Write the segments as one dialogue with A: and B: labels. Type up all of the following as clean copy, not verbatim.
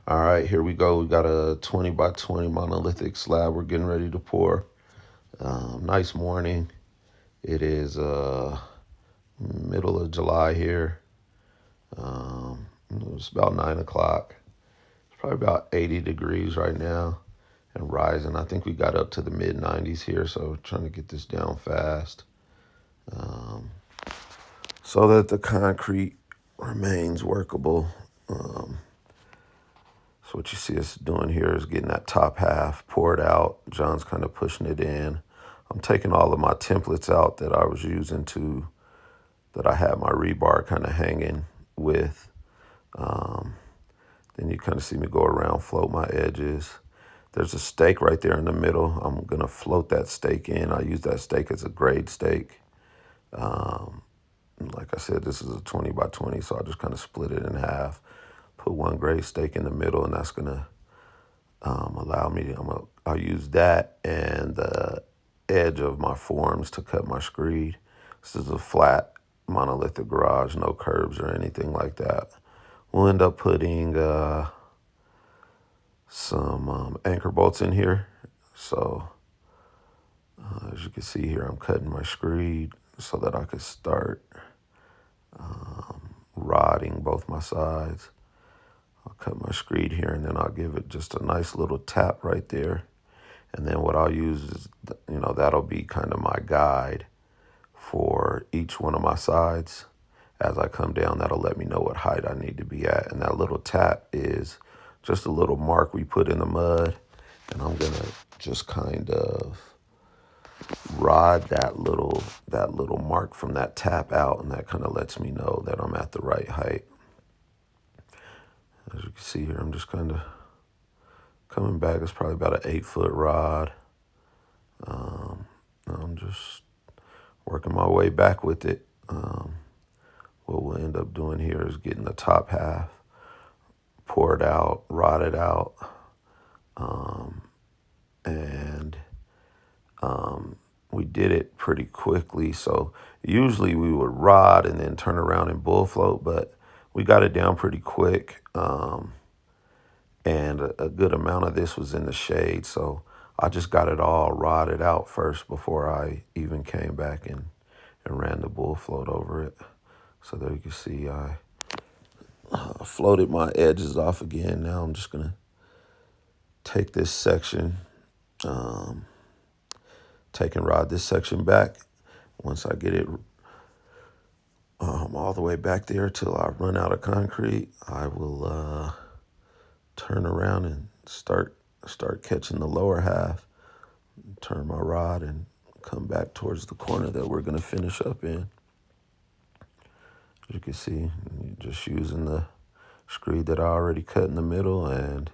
A: All right, here we go. We got a 20 by 20 monolithic slab we're getting ready to pour. Nice morning. It is middle of July here. It's about 9 o'clock. It's probably about 80 degrees right now and rising. I think we got up to the mid 90s here, so trying to get this down fast um, so that the concrete remains workable. So what you see us doing here is getting that top half poured out. John's kind of pushing it in. I'm taking all of my templates out that I was using that I had my rebar kind of hanging with. Um, then you kind of see me go around, float my edges. There's a stake right there in the middle. I'm going to float that stake in. I use that stake as a grade stake. Um, like I said, this is a 20 by 20, so I just kind of split it in half, put one grade stake in the middle, and that's going to allow me to, I'll use that and the edge of my forms to cut my screed. This is a flat monolithic garage, no curbs or anything like that. We'll end up putting some anchor bolts in here. So as you can see here, I'm cutting my screed so that I could start rodding both my sides. I'll cut my screed here and then I'll give it just a nice little tap right there. And then what I'll use is, that'll be kind of my guide for each one of my sides. As I come down, that'll let me know what height I need to be at. And that little tap is just a little mark we put in the mud. And I'm gonna just kind of rod that little mark from that tap out, and that kind of lets me know that I'm at the right height. As you can see here, I'm just kind of coming back. It's probably about an 8-foot rod. I'm just working my way back with it. What we'll end up doing here is getting the top half poured out, rodded out, and we did it pretty quickly. So usually we would rod and then turn around and bull float, but we got it down pretty quick. And a good amount of this was in the shade, so I just got it all rodded out first before I even came back and ran the bull float over it. So there you can see I floated my edges off again. Now I'm just gonna take this section, take and rod this section back. Once I get it all the way back there till I run out of concrete, I will turn around and start catching the lower half, turn my rod and come back towards the corner that we're gonna finish up in. As you can see, just using the screed that I already cut in the middle and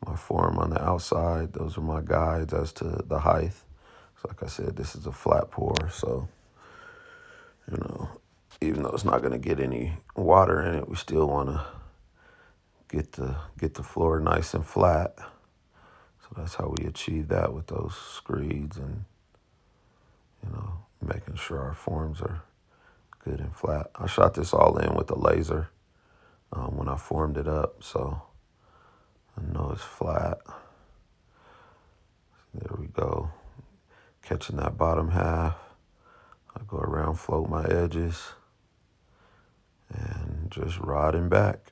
A: my form on the outside. Those are my guides as to the height. So like I said, this is a flat pour, so even though it's not going to get any water in it, we still want to get the floor nice and flat. So that's how we achieve that with those screeds and making sure our forms are good and flat. I shot this all in with a laser when I formed it up, so I know it's flat. There we go. Catching that bottom half. I go around, float my edges, and just rodding back.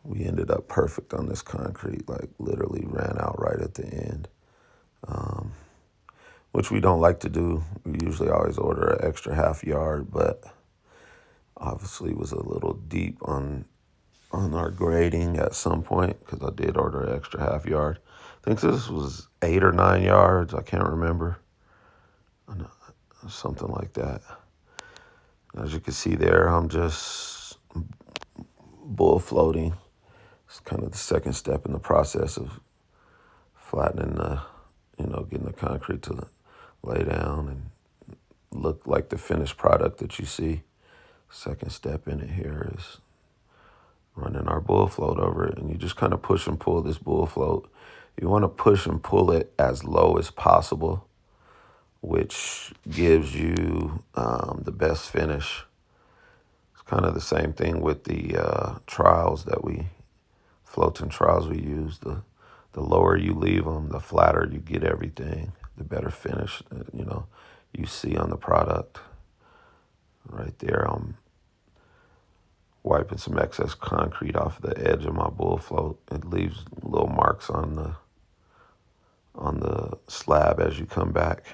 A: We ended up perfect on this concrete, like literally ran out right at the end, which we don't like to do. We usually always order an extra half yard, but obviously was a little deep on our grading at some point because I did order an extra half yard. I think this was 8 or 9 yards. I can't remember. Something like that. As you can see there, I'm just bull floating. It's kind of the second step in the process of flattening getting the concrete to lay down and look like the finished product that you see. Second step in it here is running our bull float over it, and you just kind of push and pull this bull float. You want to push and pull it as low as possible, which gives you the best finish. It's kind of the same thing with the trials that we floating trowels we use, the lower you leave them, the flatter you get everything, the better finish, you see on the product. Right there, I'm wiping some excess concrete off the edge of my bull float. It leaves little marks on the slab as you come back.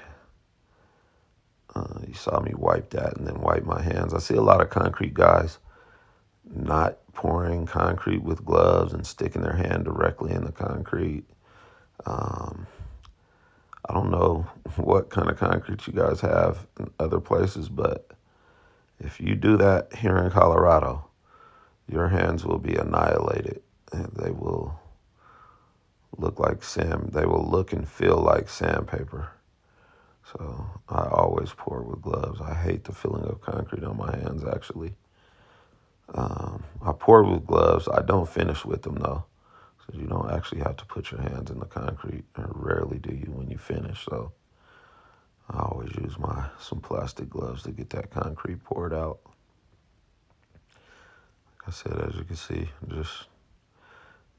A: You saw me wipe that and then wipe my hands. I see a lot of concrete guys not pouring concrete with gloves and sticking their hand directly in the concrete. I don't know what kind of concrete you guys have in other places, but if you do that here in Colorado, your hands will be annihilated, and they will look like sand. They will look and feel like sandpaper. So I always pour with gloves. I hate the feeling of concrete on my hands, actually. I pour with gloves. I don't finish with them, though. So you don't actually have to put your hands in the concrete, or rarely do you when you finish. So I always use some plastic gloves to get that concrete poured out. Like I said, as you can see, just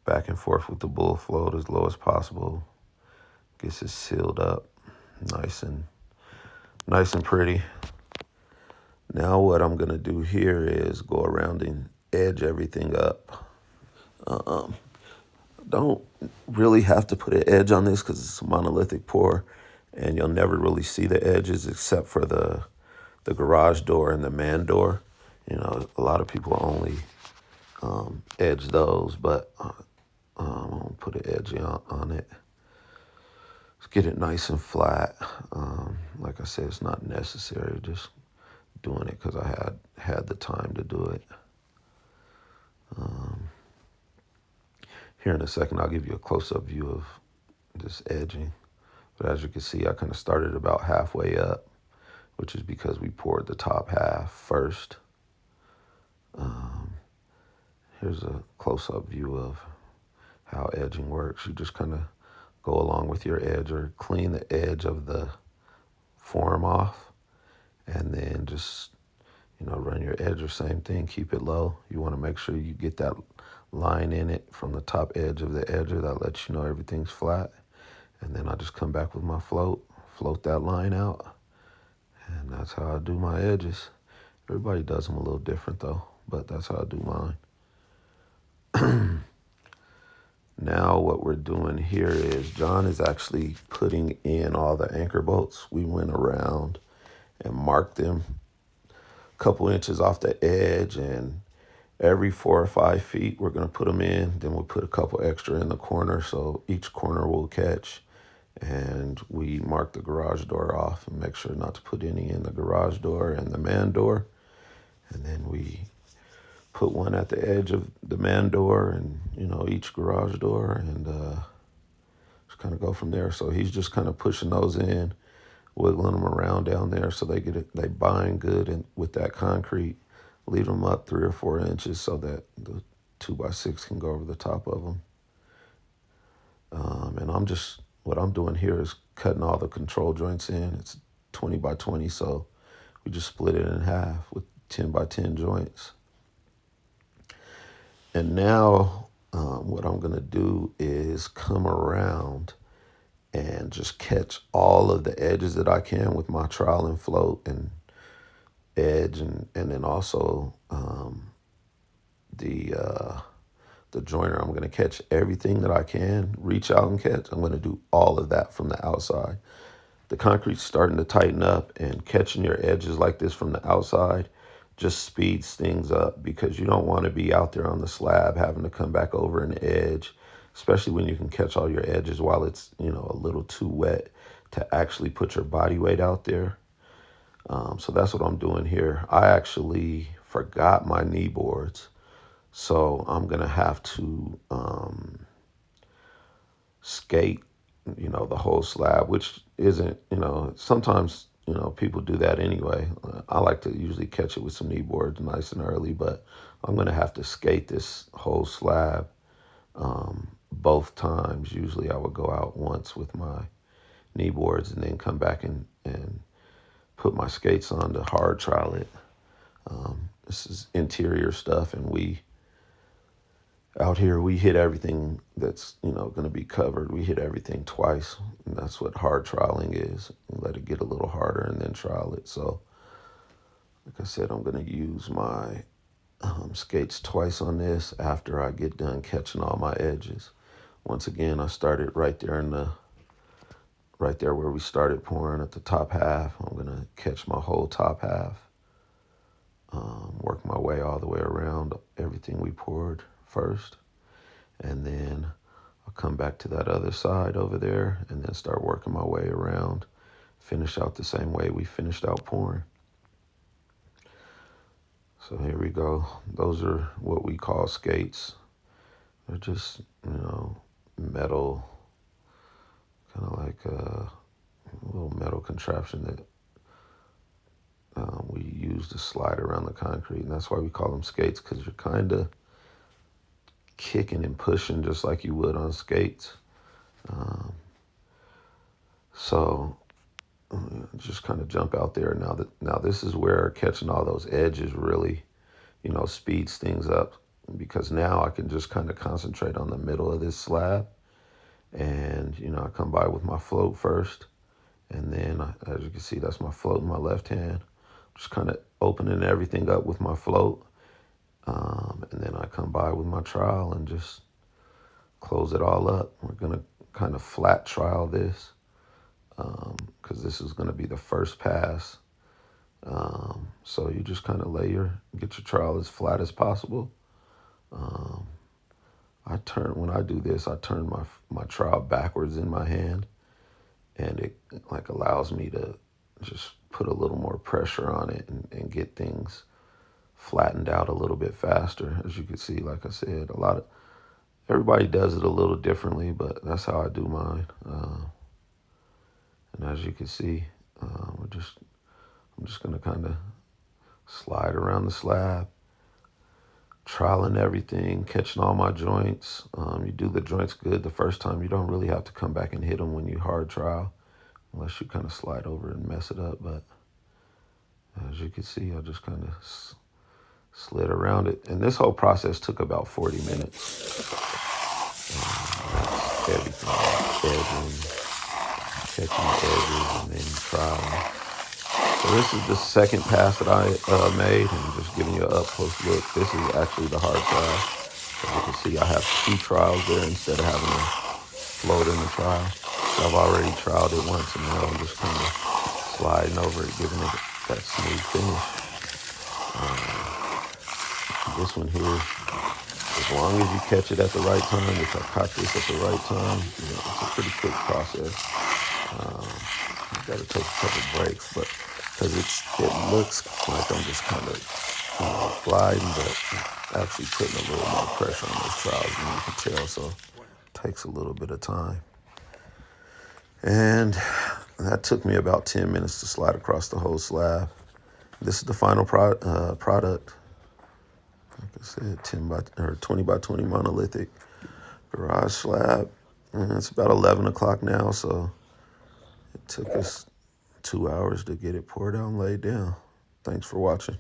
A: back and forth with the bull float as low as possible. Gets it sealed up, nice and pretty. Now what I'm gonna do here is go around and edge everything up. Don't really have to put an edge on this because it's a monolithic pour, and you'll never really see the edges except for the garage door and the man door. A lot of people only edge those, but I'm gonna put an edge on it. Let's get it nice and flat. Like I said, it's not necessary. Just doing it because I had the time to do it. Here in a second, I'll give you a close-up view of this edging. But as you can see, I kind of started about halfway up, which is because we poured the top half first. Here's a close-up view of how edging works. You just kind of go along with your edge or clean the edge of the form off, and then just run your edger, same thing, keep it low. You want to make sure you get that line in it from the top edge of the edger. That lets you know everything's flat. And then I just come back with my float that line out, and that's how I do my edges. Everybody does them a little different though, but that's how I do mine. Now what we're doing here is John is actually putting in all the anchor bolts. We went around and marked them a couple inches off the edge, and every 4 or 5 feet we're going to put them in. Then we'll put a couple extra in the corner so each corner will catch. And we mark the garage door off and make sure not to put any in the garage door and the man door. And then we put one at the edge of the man door and, each garage door, and just kind of go from there. So he's just kind of pushing those in, wiggling them around down there so they bind good and with that concrete. Leave them up 3 or 4 inches so that the 2x6 can go over the top of them. And what I'm doing here is cutting all the control joints in. It's 20 by 20, so we just split it in half with 10 by 10 joints. And now what I'm gonna do is come around and just catch all of the edges that I can with my trowel and float and edge, and then also the joiner. I'm going to catch everything that I can, reach out and catch. I'm going to do all of that from the outside. The concrete's starting to tighten up, and catching your edges like this from the outside just speeds things up, because you don't want to be out there on the slab having to come back over an edge, especially when you can catch all your edges while it's a little too wet to actually put your body weight out there. So that's what I'm doing here. I actually forgot my knee boards, so I'm going to have to skate, the whole slab, which isn't, sometimes, people do that anyway. I like to usually catch it with some knee boards nice and early, but I'm going to have to skate this whole slab both times. Usually I would go out once with my knee boards and then come back and put my skates on to hard trowel it. This is interior stuff, and we Out here, we hit everything that's, going to be covered. We hit everything twice. And that's what hard trialing is. You let it get a little harder and then trial it. So, like I said, I'm going to use my skates twice on this after I get done catching all my edges. Once again, I started right there where we started pouring at the top half. I'm going to catch my whole top half, work my way all the way around everything we poured first. And then I'll come back to that other side over there and then start working my way around, finish out the same way we finished out pouring. So here we go. Those are what we call skates. They're just, metal, kind of like a little metal contraption that we use to slide around the concrete. And that's why we call them skates, because you're kind of kicking and pushing just like you would on skates. So just kind of jump out there. Now this is where catching all those edges really, speeds things up, because now I can just kind of concentrate on the middle of this slab. And, I come by with my float first. And then, as you can see, that's my float in my left hand. Just kind of opening everything up with my float. And then I come by with my trowel and just close it all up. We're going to kind of flat trowel this, because this is going to be the first pass. So you just kind of get your trowel as flat as possible. When I do this, I turn my trowel backwards in my hand, and it like allows me to just put a little more pressure on it and get things flattened out a little bit faster. As you can see, like I said, everybody does it a little differently, but that's how I do mine. And as you can see, I'm just gonna kind of slide around the slab, trialing everything, catching all my joints. You do the joints good the first time. You don't really have to come back and hit them when you hard trial, unless you kind of slide over and mess it up. But as you can see, I just kind of slid around it. And this whole process took about 40 minutes. That's everything, edging, catching the edges, and then trialing. So this is the second pass that I made, and just giving you an up-close look. This is actually the hard trial. As you can see, I have 2 trials there instead of having to float in the trial. So I've already trialed it once, and now I'm just kind of sliding over it, giving it that smooth finish. This one here, as long as you catch it at the right time, which I caught this at the right time, it's a pretty quick process. I've got to take a couple breaks, but because it looks like I'm just kind of gliding, but actually putting a little more pressure on those trials than you can tell, so it takes a little bit of time. And that took me about 10 minutes to slide across the whole slab. This is the final product. Like I said, 20 by 20 monolithic garage slab. And it's about 11 o'clock now, so it took us 2 hours to get it poured out and laid down. Thanks for watching.